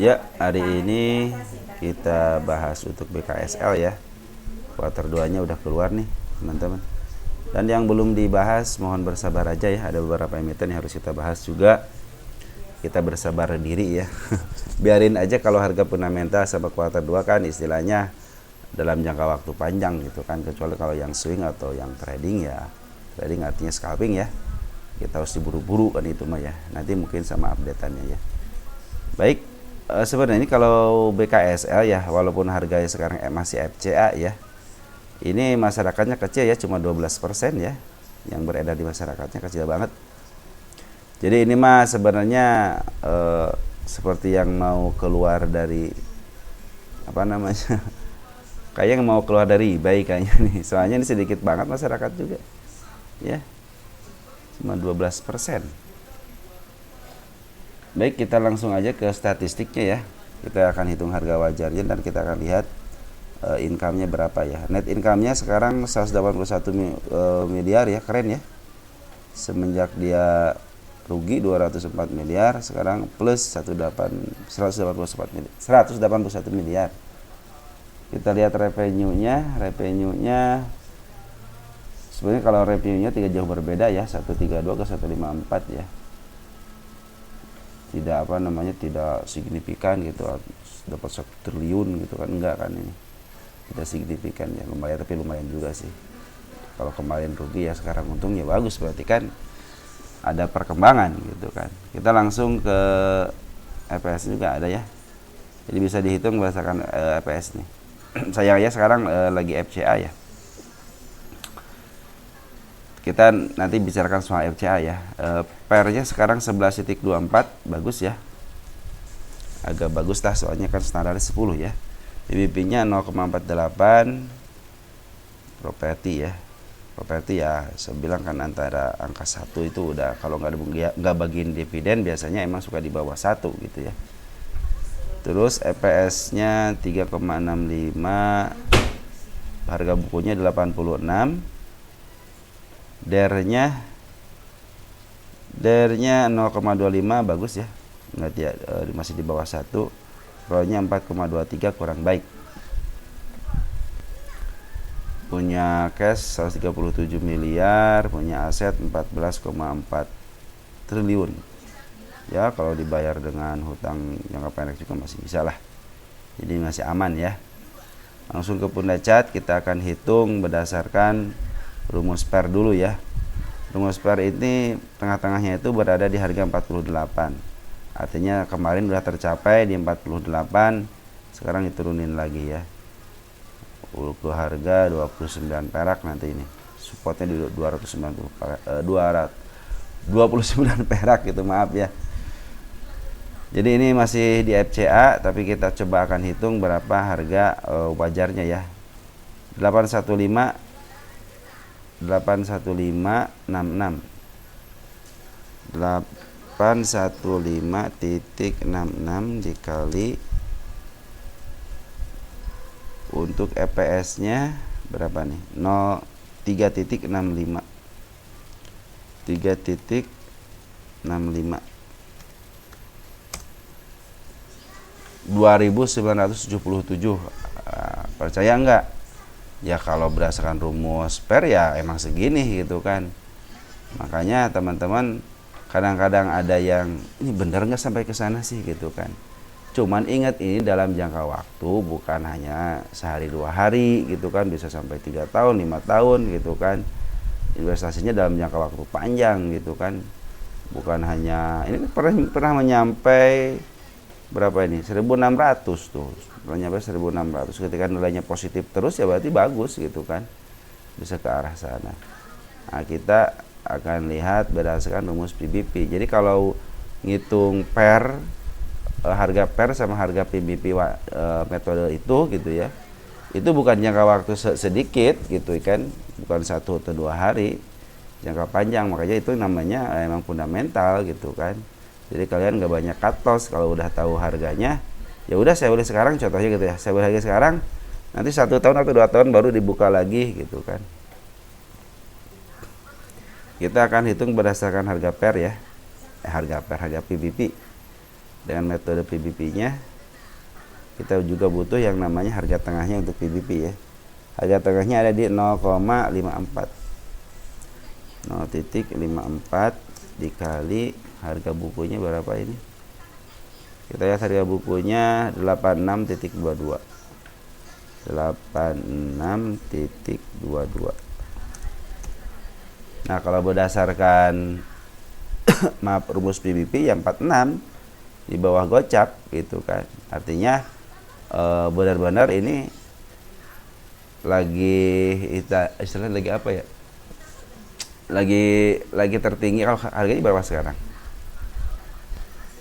Ya, hari ini kita bahas untuk BKSL ya. Kuartal 2-nya udah keluar nih, teman-teman. Dan yang belum dibahas, mohon bersabar aja ya. Ada beberapa emiten yang harus kita bahas juga. Kita bersabar diri ya. Biarin aja kalau harga fundamental sama kuartal 2 kan istilahnya dalam jangka waktu panjang gitu kan. Kecuali kalau yang swing atau yang trading ya. Trading artinya scalping ya. Kita harus diburu-buru kan itu mah ya. Nanti mungkin sama update-annya ya. Baik, sebenarnya ini kalau BKSL ya, walaupun harganya sekarang masih FCA ya, ini masyarakatnya kecil ya, cuma 12% ya, yang beredar di masyarakatnya kecil banget. Jadi ini mah sebenarnya seperti yang mau keluar dari apa namanya, kayak yang mau keluar dari eBay kayaknya nih, soalnya ini sedikit banget masyarakat juga, ya, cuma 12%. Baik, kita langsung aja ke statistiknya ya. Kita akan hitung harga wajarnya dan kita akan lihat income-nya berapa ya. Net income-nya sekarang 181 miliar ya, keren ya. Semenjak dia rugi 204 miliar, sekarang plus 181 miliar. Kita lihat revenue-nya sebenarnya kalau revenue-nya tidak jauh berbeda ya, 132 ke 154 ya. Tidak tidak signifikan gitu, dapat 1 triliun gitu kan, enggak kan, ini tidak signifikan ya, lumayan, tapi lumayan juga sih. Kalau kemarin rugi ya sekarang untung ya bagus, berarti kan ada perkembangan gitu kan. Kita langsung ke EPS juga ada ya, jadi bisa dihitung berdasarkan EPS nih. Sayangnya sekarang lagi FCA ya. Kita nanti bicarakan soal FCA ya. PER-nya sekarang 11,24, bagus ya. Agak bagus lah, soalnya kan standar 10 ya. PBB-nya 0,48. Properti ya. Properti ya, saya bilang kan antara angka 1 itu udah, kalau nggak bagiin dividen biasanya emang suka di bawah 1 gitu ya. Terus EPS-nya 3,65. Harga bukunya 86. DER-nya 0,25, bagus ya, nggak ya, masih di bawah 1. ROE-nya 4,23, kurang baik. Punya cash 137 miliar, punya aset 14,4 triliun ya. Kalau dibayar dengan hutang jangka pendek juga masih bisa lah, jadi masih aman ya. Langsung ke Punda Chart, kita akan hitung berdasarkan rumus PER dulu ya. Rumus PER ini tengah-tengahnya itu berada di harga 48. Artinya kemarin sudah tercapai di 48, sekarang diturunin lagi ya. Ke harga 29 perak nanti ini. Supportnya di 29 perak gitu, maaf ya. Jadi ini masih di FCA, tapi kita coba akan hitung berapa harga wajarnya ya. 815 815.66 dikali, untuk EPS-nya berapa nih? 3,65 2.977. Percaya enggak? Ya kalau berdasarkan rumus PER ya emang segini gitu kan. Makanya teman-teman kadang-kadang ada yang ini bener nggak sampai ke sana sih gitu kan. Cuman ingat, ini dalam jangka waktu, bukan hanya sehari 2 hari gitu kan, bisa sampai 3 tahun 5 tahun gitu kan. Investasinya dalam jangka waktu panjang gitu kan, bukan hanya ini. Pernah menyampai berapa ini, 1.600 tuh, nyampe 1.600. Ketika nilainya positif terus ya berarti bagus gitu kan, bisa ke arah sana. Nah, kita akan lihat berdasarkan rumus PBP. Jadi kalau ngitung PER, harga PER sama harga PBP metode itu gitu ya, itu bukan jangka waktu sedikit gitu kan, bukan 1 atau 2 hari, jangka panjang. Makanya itu namanya emang fundamental gitu kan. Jadi kalian nggak banyak cut loss kalau udah tahu harganya. Ya udah, saya beli sekarang contohnya gitu ya. Saya beli harga sekarang, nanti 1 tahun atau 2 tahun baru dibuka lagi gitu kan. Kita akan hitung berdasarkan harga PER ya. Harga PER, harga PBP. dengan metode PBP-nya. Kita juga butuh yang namanya harga tengahnya untuk PBP ya. Harga tengahnya ada di 0,54. 0,54 dikali harga bukunya berapa ini? Kita lihat harga bukunya 86.22. 86.22. Nah, kalau berdasarkan maaf rumus PBP yang 46 di bawah gocap gitu kan. Artinya benar-benar ini lagi istilahnya lagi apa ya? Lagi tertinggi. Kalau harganya berapa sekarang?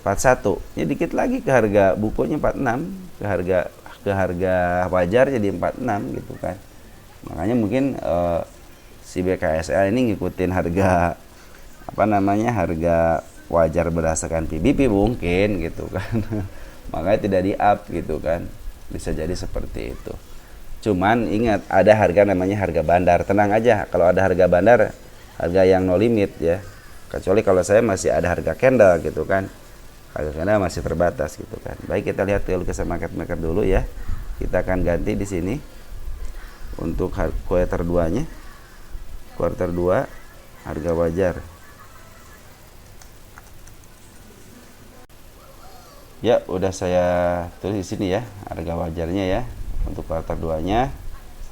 41. Ini dikit lagi ke harga bukunya 46, ke harga wajar jadi 46 gitu kan. Makanya mungkin si BKSL ini ngikutin harga harga wajar berdasarkan PBP mungkin gitu kan. Makanya tidak di-up gitu kan. Bisa jadi seperti itu. Cuman ingat, ada harga namanya harga bandar. Tenang aja, kalau ada harga bandar, harga yang no limit ya. Kecuali kalau saya masih ada harga candle gitu kan. Harga candle masih terbatas gitu kan. Baik, kita lihat kelukesan market maker dulu ya. Kita akan ganti di sini untuk kuarter 2-nya. Kuarter 2 harga wajar. Ya, udah saya tulis di sini ya, harga wajarnya ya untuk kuarter 2-nya.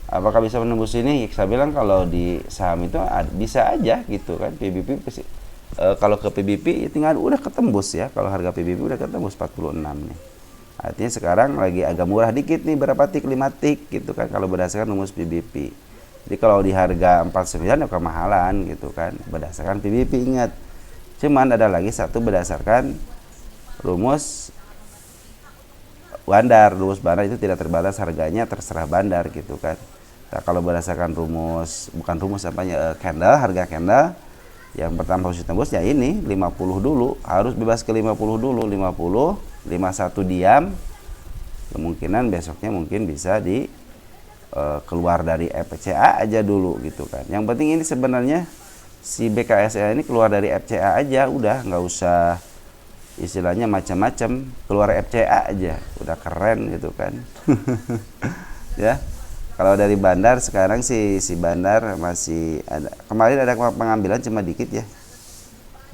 Apakah bisa menembus ini? Saya bilang kalau di saham itu bisa aja gitu kan. PBP kalau ke PBP tinggal udah ketembus ya. Kalau harga PBP udah ketembus 46 nih. Artinya sekarang lagi agak murah dikit nih, berapa tik? 5 tik gitu kan kalau berdasarkan rumus PBP. Jadi kalau di harga 49 ya kemahalan gitu kan berdasarkan PBP, ingat. Cuman ada lagi satu berdasarkan rumus bandar. Rumus bandar itu tidak terbatas harganya, terserah bandar gitu kan. Nah, kalau berdasarkan candle, harga candle yang pertama harus ditembus ya ini 50 dulu, harus bebas ke 50 dulu, 51 diam. Kemungkinan besoknya mungkin bisa keluar dari FCA aja dulu gitu kan. Yang penting ini sebenarnya si BKSL ini keluar dari FCA aja, udah nggak usah istilahnya macam-macam, keluar FCA aja udah keren gitu kan. Ya. Kalau dari bandar sekarang si bandar masih ada. Kemarin ada pengambilan cuma dikit ya.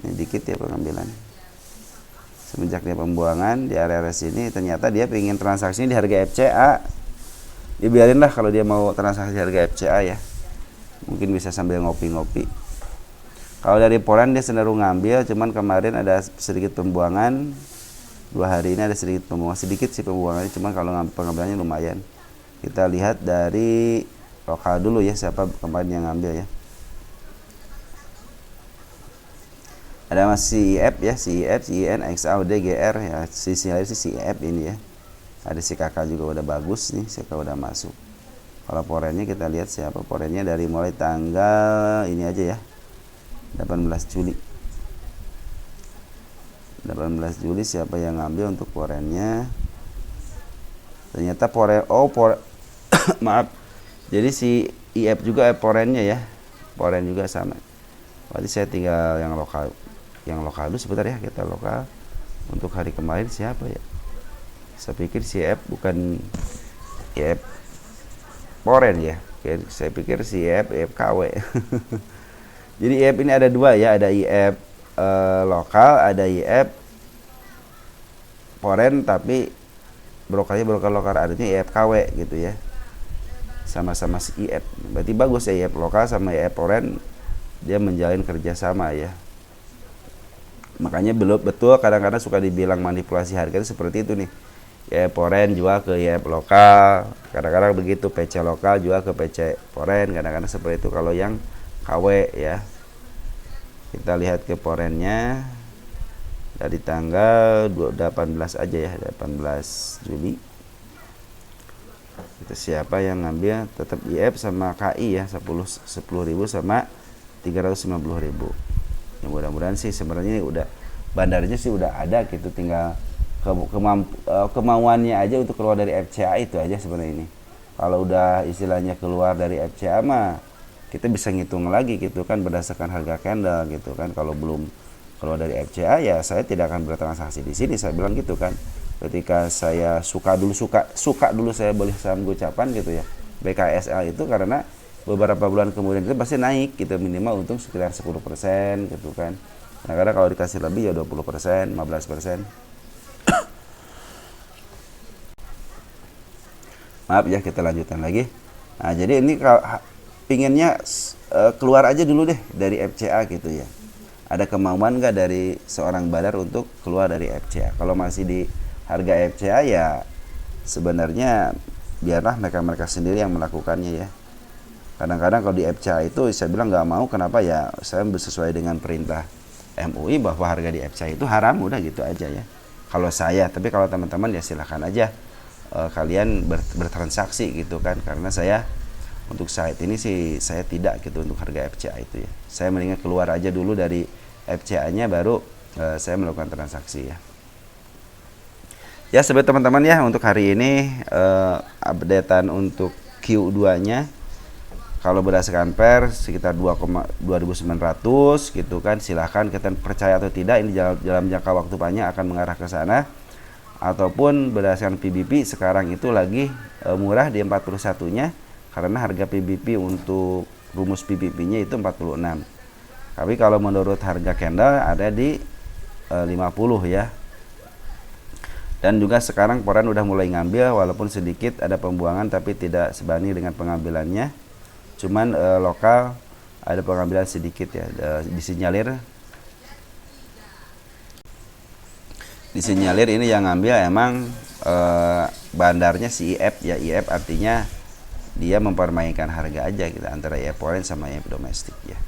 Ini dikit ya pengambilan. Semenjak dia pembuangan di area sini, ternyata dia pengen transaksinya di harga FCA. Dibiarin lah kalau dia mau transaksi harga FCA ya. Mungkin bisa sambil ngopi-ngopi. Kalau dari Poran dia cenderung ngambil, cuman kemarin ada sedikit pembuangan. 2 hari ini ada sedikit pembuangan, sedikit sih pembuangannya, cuman kalau pengambilannya lumayan. Kita lihat dari lokal dulu ya, siapa kemarin yang ngambil ya. Ada masih CIF ya, CIF, CIN, XAUD, GR ya. Sisi lain sih CIF ini ya. Ada si kakak juga udah bagus nih, si kakak udah masuk. Kalau porennya kita lihat siapa porennya dari mulai tanggal ini aja ya. 18 Juli. 18 Juli siapa yang ngambil untuk porennya? Ternyata maaf. Jadi si IF juga porennya ya. Poren juga sama. Berarti saya tinggal yang lokal dulu sebentar ya, kita lokal. Untuk hari kemarin siapa ya? Saya pikir si IF bukan IF poren ya. Saya pikir si IF KW. Jadi IF ini ada 2 ya, ada IF lokal, ada IF poren tapi brokernya broker lokal, artinya IF KW gitu ya. Sama-sama si IF. Berarti bagus ya, IF lokal sama IF poren dia menjalin kerjasama ya. Makanya belum betul kadang-kadang suka dibilang manipulasi harga itu seperti itu nih. IF poren jual ke IF lokal, kadang-kadang begitu, PC lokal jual ke PC poren, kadang-kadang seperti itu kalau yang KW ya. Kita lihat ke porennya dari tanggal 18 aja ya, 18 Juli. Itu siapa yang ngambil? Tetap IF sama KI ya, 10.000 sama 350.000. Ya mudah-mudahan sih sebenarnya udah bandarnya sih udah ada gitu, tinggal kemauannya aja untuk keluar dari FCA itu aja sebenarnya ini. Kalau udah istilahnya keluar dari FCA mah kita bisa ngitung lagi gitu kan berdasarkan harga candle gitu kan. Kalau belum keluar dari FCA, ya saya tidak akan bertransaksi di sini. Saya bilang gitu kan. Ketika saya suka dulu saya beli saham Gocapan gitu ya, BKSL itu, karena beberapa bulan kemudian itu pasti naik gitu, minimal untung sekitar 10% gitu kan. Kadang-kadang kalau dikasih lebih ya 20%, 15%. Maaf ya, kita lanjutkan lagi. Nah, jadi ini kalau pinginnya keluar aja dulu deh dari FCA gitu ya. Ada kemauan nggak dari seorang Badar untuk keluar dari FCA? Kalau masih di harga FCA ya sebenarnya biarlah mereka sendiri yang melakukannya ya. Kadang-kadang kalau di FCA itu saya bilang nggak mau, kenapa ya, saya sesuai dengan perintah MUI bahwa harga di FCA itu haram, udah gitu aja ya. Kalau saya, tapi kalau teman-teman ya silahkan aja kalian bertransaksi gitu kan, karena saya untuk saat ini sih saya tidak gitu untuk harga FCA itu ya. Saya mendingan keluar aja dulu dari FCA-nya, baru saya melakukan transaksi ya. Ya sebagai teman-teman ya, untuk hari ini updatean untuk Q2-nya kalau berdasarkan per sekitar 2.900 gitu kan. Silahkan kita percaya atau tidak, ini dalam jangka waktu panjang akan mengarah ke sana. Ataupun berdasarkan PBP sekarang itu lagi murah di 41-nya, karena harga PBP untuk rumus PBP-nya itu 46. Tapi kalau menurut harga candle ada di 50 ya. Dan juga sekarang Poran udah mulai ngambil, walaupun sedikit ada pembuangan tapi tidak sebanding dengan pengambilannya. Cuman lokal ada pengambilan sedikit ya, disinyalir ini yang ngambil emang bandarnya si IF ya. IF artinya dia mempermainkan harga aja gitu antara IF foreign sama IF domestik ya.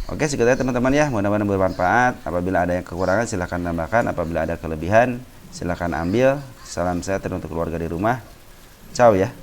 Oke, segitu aja teman-teman ya, mudah-mudahan bermanfaat. Apabila ada yang kekurangan silahkan tambahkan, apabila ada kelebihan silahkan ambil. Salam sehat untuk keluarga di rumah. Ciao ya.